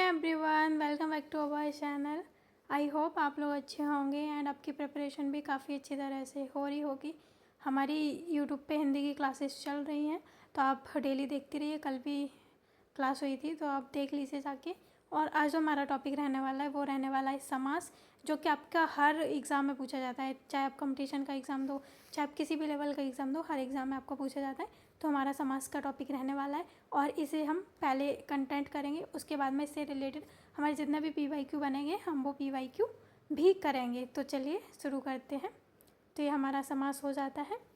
Everyone, welcome back to our channel. I hope आप लोग अच्छे होंगे एंड आपकी प्रिपरेशन भी काफ़ी अच्छी तरह से हो रही होगी। हमारी यूट्यूब पे हिंदी की क्लासेस चल रही हैं, तो आप डेली देखते रहिए। कल भी क्लास हुई थी, तो आप देख लीजिए जाके। और आज जो हमारा टॉपिक रहने वाला है वो रहने वाला है समास, जो कि आपका हर एग्ज़ाम में पूछा जाता है। चाहे आप कंपटीशन का एग्ज़ाम दो, चाहे आप किसी भी लेवल का एग्ज़ाम दो, हर एग्ज़ाम में आपको पूछा जाता है। तो हमारा समास का टॉपिक रहने वाला है और इसे हम पहले कंटेंट करेंगे, उसके बाद में इससे रिलेटेड हमारे जितने भी PYQ बनेंगे हम वो PYQ भी करेंगे। तो चलिए शुरू करते हैं। तो ये हमारा समास हो जाता है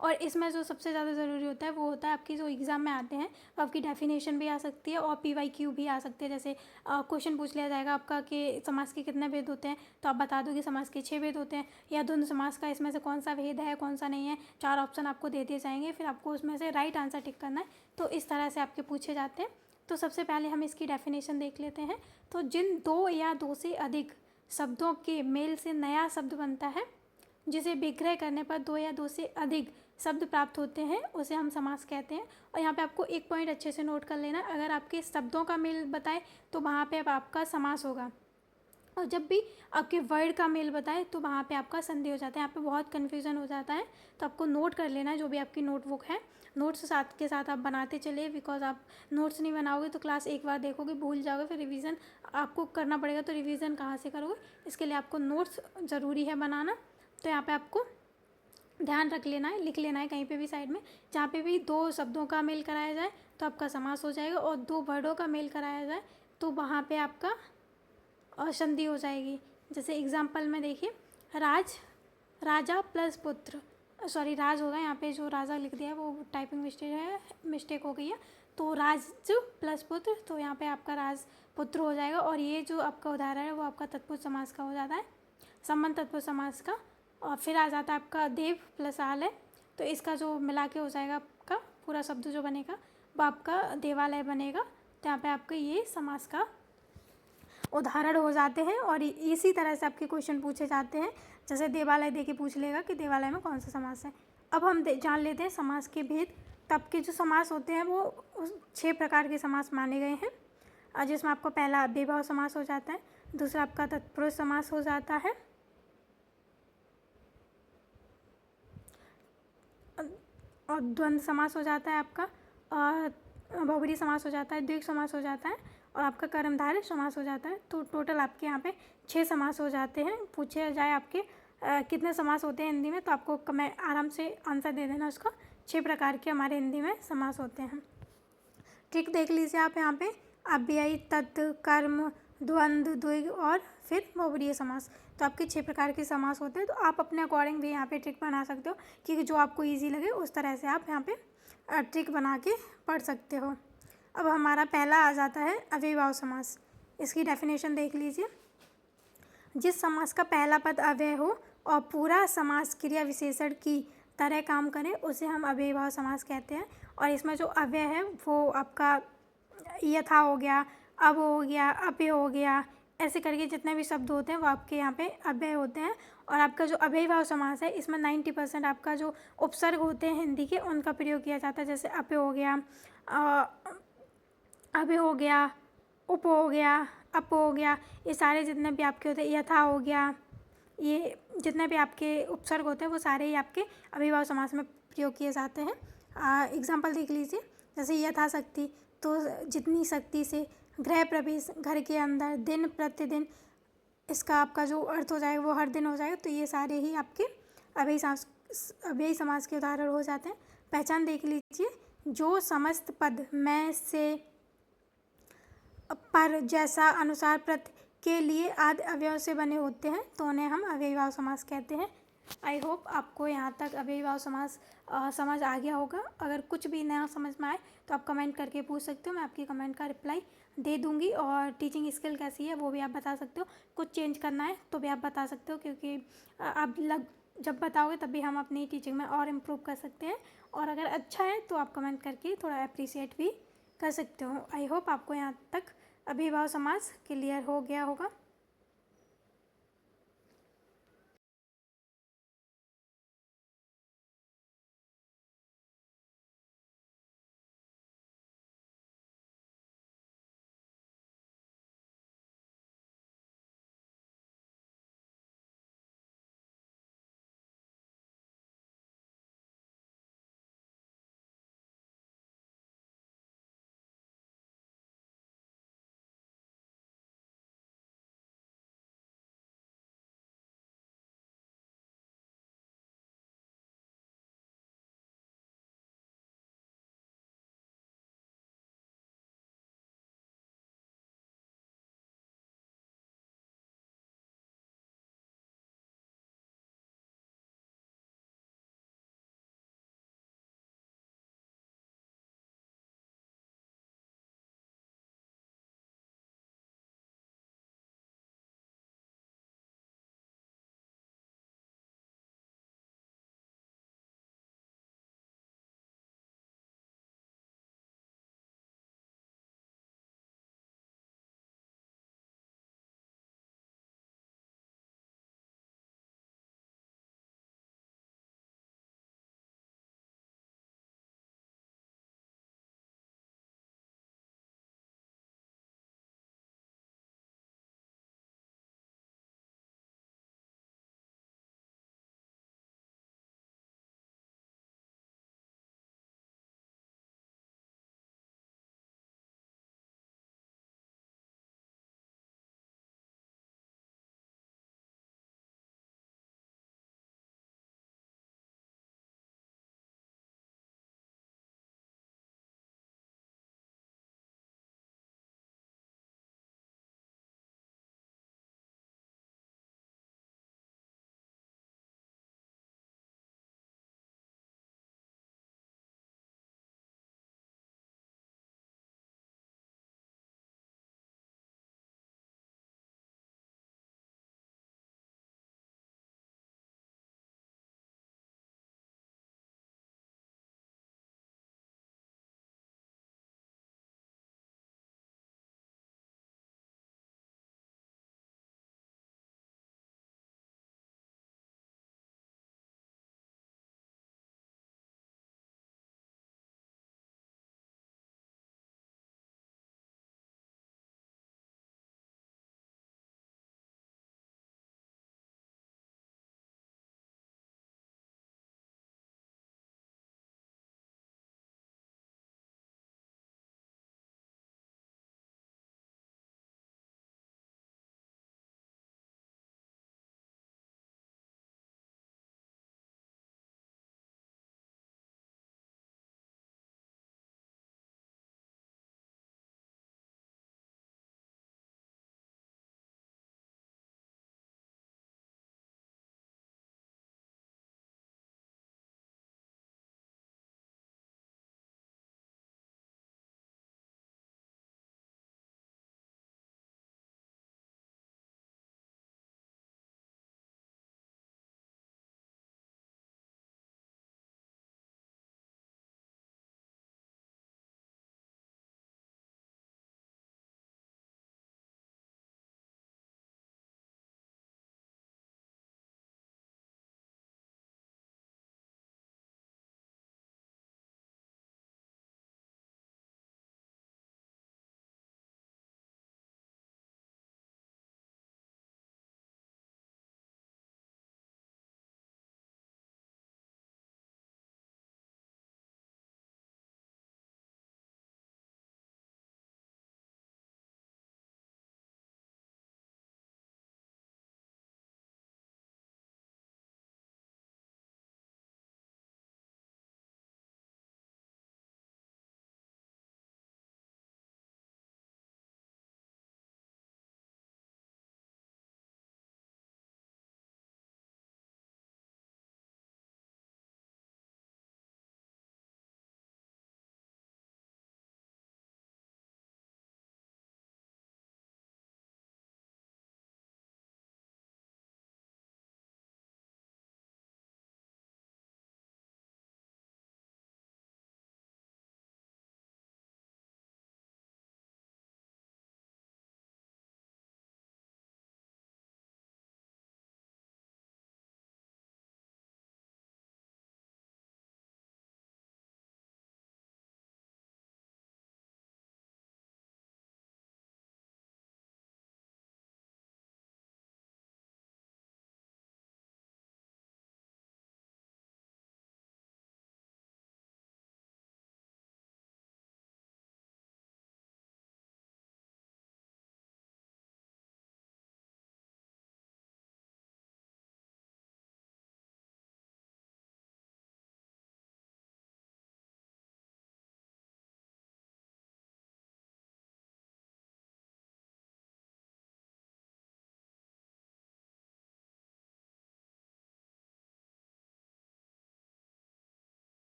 और इसमें जो सबसे ज़्यादा ज़रूरी होता है वो होता है आपकी जो एग्ज़ाम में आते हैं, तो आपकी डेफिनेशन भी आ सकती है और PYQ भी आ सकते हैं। जैसे क्वेश्चन पूछ लिया जाएगा आपका कि समास के कितने भेद होते हैं, तो आप बता दो कि समास के 6 भेद होते हैं, या द्वंद्व समास का इसमें से कौन सा भेद है कौन सा नहीं है। 4 ऑप्शन आपको दे दिए जाएंगे, फिर आपको उसमें से राइट आंसर टिक करना है। तो इस तरह से आपके पूछे जाते हैं। तो सबसे पहले हम इसकी डेफिनेशन देख लेते हैं। तो जिन 2 या 2 से अधिक शब्दों के मेल से नया शब्द बनता है, जिसे विग्रह करने पर 2 या 2 से अधिक शब्द प्राप्त होते हैं, उसे हम समास कहते हैं। और यहाँ पे आपको एक पॉइंट अच्छे से नोट कर लेना, अगर आपके शब्दों का मेल बताए तो वहाँ पे अब आपका समास होगा, और जब भी आपके वर्ड का मेल बताए तो वहाँ पे आपका संधि हो जाता है। यहाँ पे बहुत कन्फ्यूज़न हो जाता है, तो आपको नोट कर लेना है। जो भी आपकी नोटबुक है, नोट्स साथ के साथ आप बनाते चलिए, बिकॉज आप नोट्स नहीं बनाओगे तो क्लास एक बार देखोगे भूल जाओगे, फिर रिवीजन आपको करना पड़ेगा। तो रिवीजन कहाँ से करोगे, इसके लिए आपको नोट्स ज़रूरी है बनाना। तो यहाँ पे आपको ध्यान रख लेना है, लिख लेना है कहीं पे भी साइड में, जहाँ पे भी 2 शब्दों का मेल कराया जाए तो आपका समास हो जाएगा, और 2 वर्डों का मेल कराया जाए तो वहाँ पे आपका संधि हो जाएगी। जैसे एग्जाम्पल में देखिए, राजा प्लस पुत्र, सॉरी राज होगा, यहाँ पे जो राजा लिख दिया है वो टाइपिंग मिस्टेक हो गई है। तो राज प्लस पुत्र, तो यहाँ पे आपका राज पुत्र हो जाएगा। और ये जो आपका उदाहरण है वो आपका तत्पुरुष समास का हो जाता है, संबंध तत्पुरुष समास का। और फिर आ जाता है आपका देव प्लस आलय, तो इसका जो मिला के हो जाएगा आपका पूरा शब्द जो बनेगा वो आपका देवालय बनेगा। तो यहाँ पे आपका ये समास का उदाहरण हो जाते हैं, और इसी तरह से आपके क्वेश्चन पूछे जाते हैं। जैसे देवालय दे के पूछ लेगा कि देवालय में कौन सा समास है। अब हम जान लेते हैं समास के भेद। तब के जो समास होते हैं वो 6 प्रकार के समास माने गए हैं, जिसमें आपका पहला अव्ययीभाव समास हो जाता है, दूसरा आपका तत्पुरुष समास हो जाता है, और द्वंद्व समास हो जाता है आपका, और बहुब्रीहि समास हो जाता है, द्विग समास हो जाता है, और आपका कर्मधारय समास हो जाता है। तो टोटल आपके यहाँ पे 6 समास हो जाते हैं। पूछे जाए आपके कितने समास होते हैं हिंदी में, तो आपको मैं आराम से आंसर दे देना उसका। 6 प्रकार के हमारे हिंदी में समास होते हैं। ठीक, देख लीजिए आप यहाँ पे अव्ययी, तत्, कर्म, द्वंद्व, द्विग और फिर बहुब्रीहि समास। तो आपके 6 प्रकार के समास होते हैं। तो आप अपने अकॉर्डिंग भी यहाँ पे ट्रिक बना सकते हो, क्योंकि जो आपको ईजी लगे उस तरह से आप यहाँ पे ट्रिक बना के पढ़ सकते हो। अब हमारा पहला आ जाता है अव्ययीभाव समास। इसकी डेफिनेशन देख लीजिए। जिस समास का पहला पद अव्यय हो और पूरा समास क्रिया विशेषण की तरह काम करे उसे हम अव्ययीभाव समास कहते हैं। और इसमें जो अव्यय है वो आपका यथा हो गया, अब हो गया, अपे हो गया, ऐसे करके जितने भी शब्द होते हैं वो आपके यहाँ पे अव्यय होते हैं। और आपका जो अव्ययीभाव समास है इसमें 90% आपका जो उपसर्ग होते हैं हिंदी के उनका प्रयोग किया जाता है। जैसे अपे हो गया, अभय हो गया, उप हो गया, अप हो गया, ये सारे जितने भी आपके होते हैं, यथा हो गया, ये जितने भी आपके उपसर्ग होते हैं वो सारे ही आपके अव्ययीभाव समास में प्रयोग किए जाते हैं। एग्जाम्पल देख लीजिए, जैसे यथाशक्ति, तो जितनी शक्ति से, गृह प्रवेश, घर के अंदर, दिन प्रतिदिन, इसका आपका जो अर्थ हो जाएगा वो हर दिन हो जाएगा। तो ये सारे ही आपके अव्ययी समास के उदाहरण हो जाते हैं। पहचान देख लीजिए, जो समस्त पद में से पर जैसा अनुसार प्रत्यय के लिए आदि अवयवों से बने होते हैं तो उन्हें हम अव्ययीभाव समास कहते हैं। आई होप आपको यहाँ तक अव्ययीभाव समास समझ आ गया होगा। अगर कुछ भी नया समझ में आए तो आप कमेंट करके पूछ सकते हो, मैं आपकी कमेंट का रिप्लाई दे दूँगी। और टीचिंग स्किल कैसी है वो भी आप बता सकते हो, कुछ चेंज करना है तो भी आप बता सकते हो, क्योंकि आप जब बताओगे तभी हम अपनी टीचिंग में और इम्प्रूव कर सकते हैं। और अगर अच्छा है तो आप कमेंट करके थोड़ा अप्रिशिएट भी कर सकते हो। आई होप आपको यहाँ तक अव्ययीभाव समास क्लियर हो गया होगा।